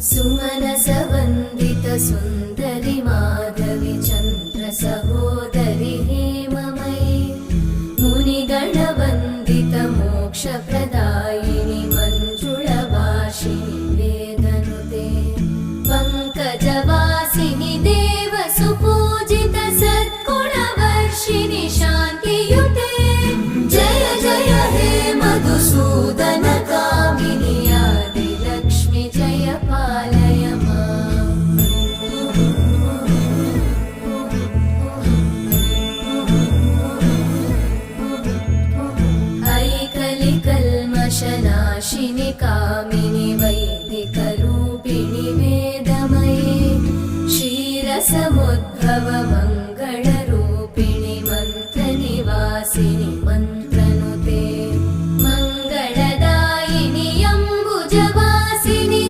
सुमनसवन्दित सुन्दरि माधवि चन्द्र सहोदरि हेममयि मुनिगणवन्दित मोक्षप्रदायिनि मञ्जुळभाषिणि वेदनुते पङ्कजवासिनि देवसुपूजित सद्गुणवर्षिणि शान्तियुते जय जय हे मधुसूदन कामिनि आदिलक्ष्मि जय पालय माम्। ऐकलिकल्मषनाशिनि कामिनि